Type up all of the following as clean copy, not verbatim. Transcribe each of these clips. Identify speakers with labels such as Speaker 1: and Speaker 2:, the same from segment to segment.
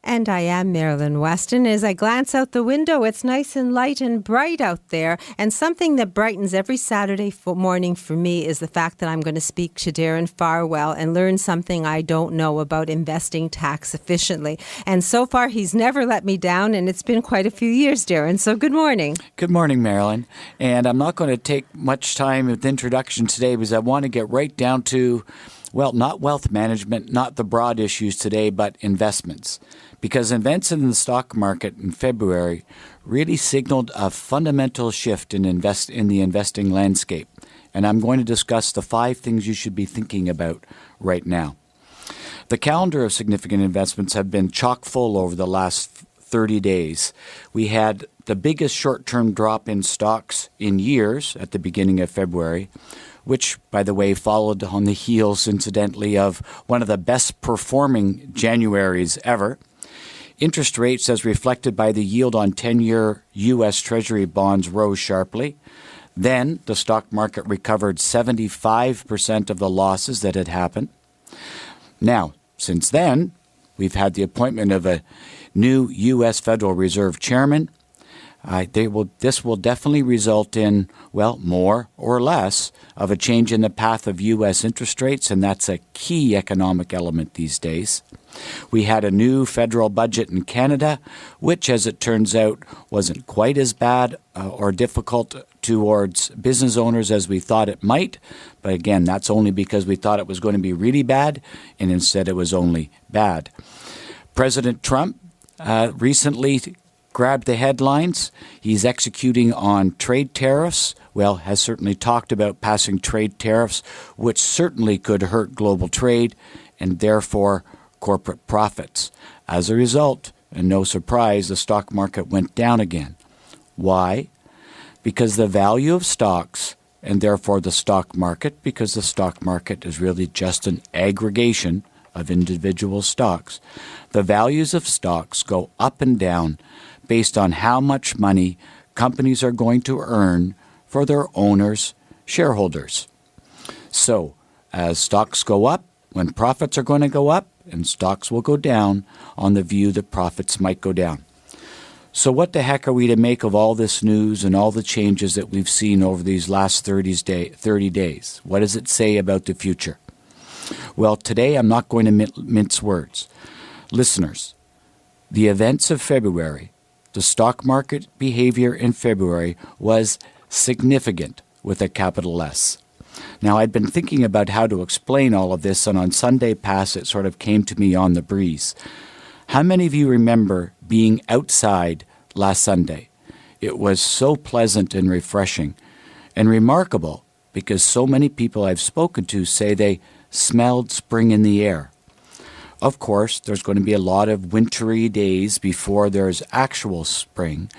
Speaker 1: And I am Marilyn Weston. As I glance out the window, it's nice and light and bright out there. And something that brightens every Saturday morning for me is the fact that I'm going to speak to Darren Farwell and learn something I don't know about investing tax efficiently. And so far, he's never let me down, and it's been quite a few years, Darren. So good morning.
Speaker 2: Good morning, Marilyn. And I'm not going to take much time with the introduction today because I want to get right down to, well, not wealth management, not the broad issues today, but investments. Because events in the stock market in February really signaled a fundamental shift in the investing landscape. And I'm going to discuss the 5 things you should be thinking about right now. The calendar of significant investments have been chock full over the last 30 days. We had the biggest short-term drop in stocks in years at the beginning of February, which, by the way, followed on the heels, incidentally, of one of the best performing Januaries ever. Interest rates, as reflected by the yield on 10-year U.S. Treasury bonds, rose sharply. Then the stock market recovered 75% of the losses that had happened. Now, since then, we've had the appointment of a new U.S. Federal Reserve chairman. This will definitely result in, well, more or less of a change in the path of U.S. interest rates, and that's a key economic element these days. We had a new federal budget in Canada, which, as it turns out, wasn't quite as bad or difficult towards business owners as we thought it might. But again, that's only because we thought it was going to be really bad, and instead it was only bad. President Trump recently grabbed the headlines. He's executing on trade tariffs. Well, has certainly talked about passing trade tariffs, which certainly could hurt global trade and therefore corporate profits. As a result, and no surprise, the stock market went down again. Why? Because the value of stocks, and therefore the stock market, because the stock market is really just an aggregation of individual stocks, the values of stocks go up and down based on how much money companies are going to earn for their owners, shareholders. So, as stocks go up, when profits are going to go up, and stocks will go down on the view that profits might go down. So what the heck are we to make of all this news and all the changes that we've seen over these last 30 days? What does it say about the future? Well, today I'm not going to mince words. Listeners, the events of February, the stock market behavior in February was significant with a capital S. Now, I'd been thinking about how to explain all of this, and on Sunday past it sort of came to me on the breeze. How many of you remember being outside last Sunday? It was so pleasant and refreshing and remarkable because so many people I've spoken to say they smelled spring in the air. Of course, there's going to be a lot of wintry days before there's actual spring,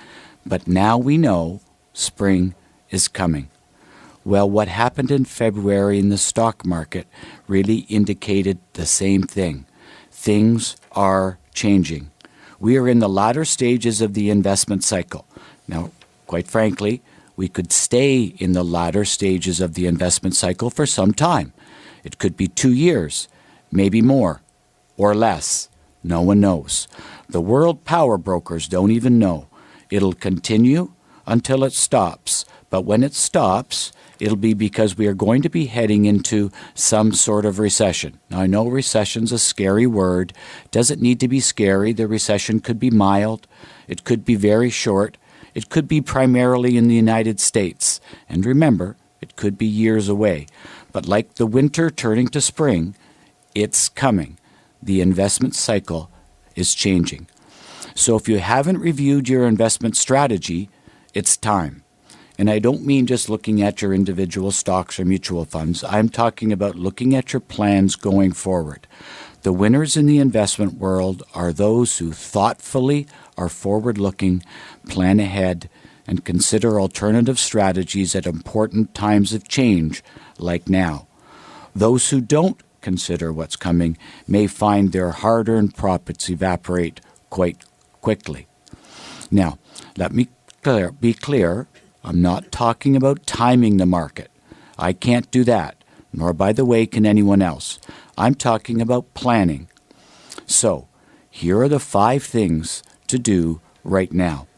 Speaker 2: but now we know spring is coming. Well, what happened in February in the stock market really indicated the same thing. Things are changing. We are in the latter stages of the investment cycle. Now, quite frankly, we could stay in the latter stages of the investment cycle for some time. It could be 2 years, maybe more, or less. No one knows. The world power brokers don't even know. It'll continue until it stops. But when it stops, it'll be because we are going to be heading into some sort of recession. Now, I know recession's a scary word. Doesn't need to be scary. The recession could be mild. It could be very short. It could be primarily in the United States. And remember, it could be years away. But like the winter turning to spring, it's coming. The investment cycle is changing. So if you haven't reviewed your investment strategy, it's time. And I don't mean just looking at your individual stocks or mutual funds. I'm talking about looking at your plans going forward. The winners in the investment world are those who thoughtfully are forward-looking, plan ahead, and consider alternative strategies at important times of change, like now. Those who don't consider what's coming may find their hard-earned profits evaporate quite quickly. Now, let me be clear. I'm not talking about timing the market. I can't do that, nor, by the way, can anyone else. I'm talking about planning. So, Here are the 5 things to do right now.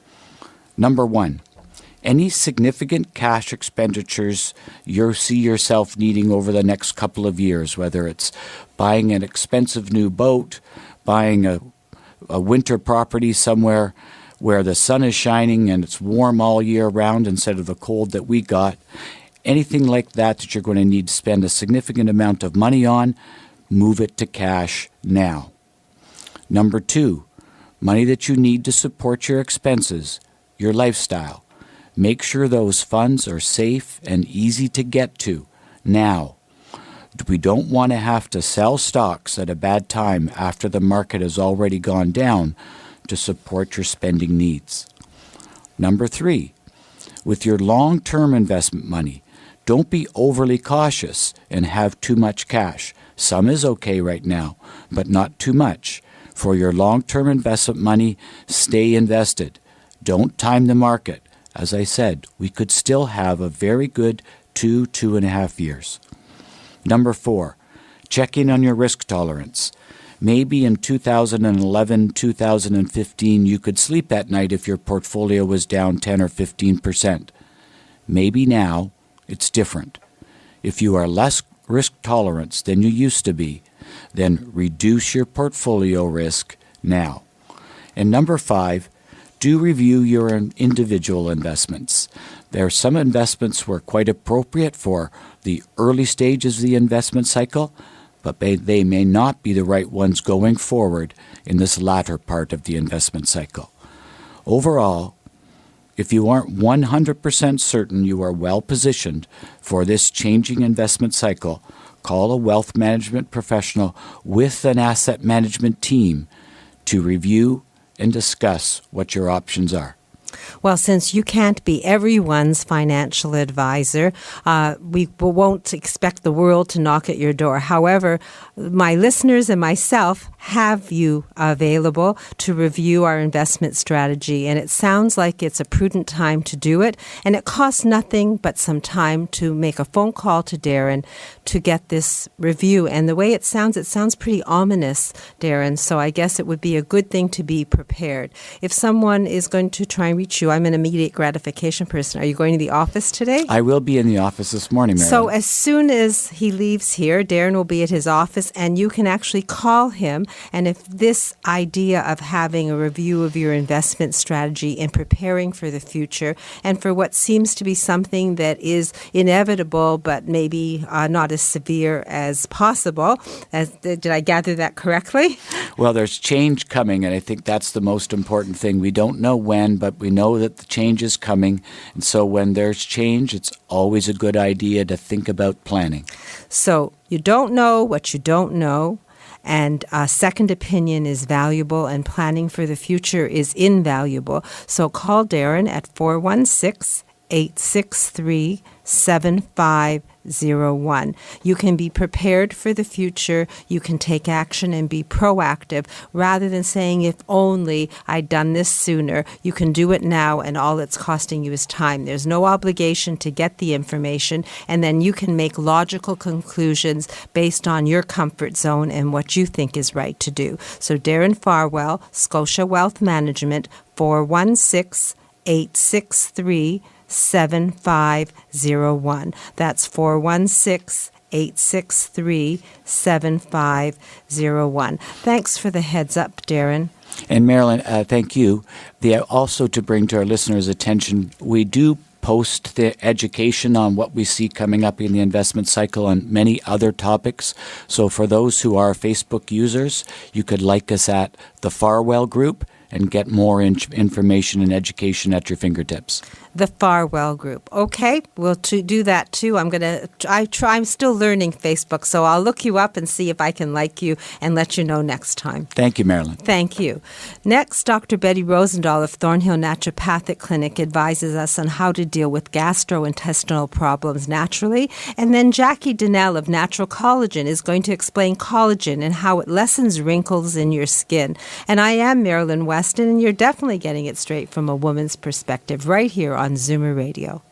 Speaker 2: Number 1, any significant cash expenditures you see yourself needing over the next couple of years, whether it's buying an expensive new boat, buying a winter property somewhere where the sun is shining and it's warm all year round instead of the cold that we got, anything like that you're going to need to spend a significant amount of money on, move it to cash now. Number 2, money that you need to support your expenses, your lifestyle. Make sure those funds are safe and easy to get to now. We don't want to have to sell stocks at a bad time after the market has already gone down to support your spending needs. Number 3, with your long-term investment money, don't be overly cautious and have too much cash. Some is okay right now, but not too much. For your long-term investment money, stay invested. Don't time the market. As I said, we could still have a very good 2.5 years. Number 4, checking on your risk tolerance. Maybe in 2011, 2015, you could sleep at night if your portfolio was down 10 or 15%. Maybe now it's different. If you are less risk tolerant than you used to be, then reduce your portfolio risk now. And number 5, do review your individual investments. There are some investments were quite appropriate for the early stages of the investment cycle, but they may not be the right ones going forward in this latter part of the investment cycle. Overall, if you aren't 100% certain you are well positioned for this changing investment cycle, call a wealth management professional with an asset management team to review and discuss what your options are.
Speaker 1: Well, since you can't be everyone's financial advisor, we won't expect the world to knock at your door. However, my listeners and myself have you available to review our investment strategy, and it sounds like it's a prudent time to do it, and it costs nothing but some time to make a phone call to Darren to get this review. And the way it sounds pretty ominous, Darren, so I guess it would be a good thing to be prepared. If someone is going to try and reach you, I'm an immediate gratification person. Are you going to the office today?
Speaker 2: I will be in the office this morning, Marilyn.
Speaker 1: So as soon as he leaves here, Darren will be at his office, and you can actually call him. And if this idea of having a review of your investment strategy and preparing for the future and for what seems to be something that is inevitable but maybe not as severe as possible, did I gather that correctly?
Speaker 2: Well, there's change coming, and I think that's the most important thing. We don't know when, but we know that the change is coming. And so when there's change, it's always a good idea to think about planning.
Speaker 1: So you don't know what you don't know, and a second opinion is valuable, and planning for the future is invaluable. So call Darren at 416-863-7501. You can be prepared for the future. You can take action and be proactive rather than saying, if only I'd done this sooner. You can do it now, and all it's costing you is time. There's no obligation to get the information, and then you can make logical conclusions based on your comfort zone and what you think is right to do. So Darren Farwell, Scotia Wealth Management, 416-863-7501. That's 416-863-7501. Thanks for the heads up, Darren.
Speaker 2: And Marilyn, thank you. Also to bring to our listeners' attention, we do post the education on what we see coming up in the investment cycle and many other topics. So for those who are Facebook users, you could like us at the Farwell Group and get more information and education at your fingertips. The
Speaker 1: Farwell Group. Okay, we'll do that too. I'm still learning Facebook, so I'll look you up and see if I can like you and let you know next time.
Speaker 2: Thank you, Marilyn.
Speaker 1: Thank you. Next, Dr. Betty Rosendahl of Thornhill Naturopathic Clinic advises us on how to deal with gastrointestinal problems naturally. And then Jackie Donnell of Natural Collagen is going to explain collagen and how it lessens wrinkles in your skin. And I am Marilyn Weston, and you're definitely getting it straight from a woman's perspective right here on Zoomer Radio.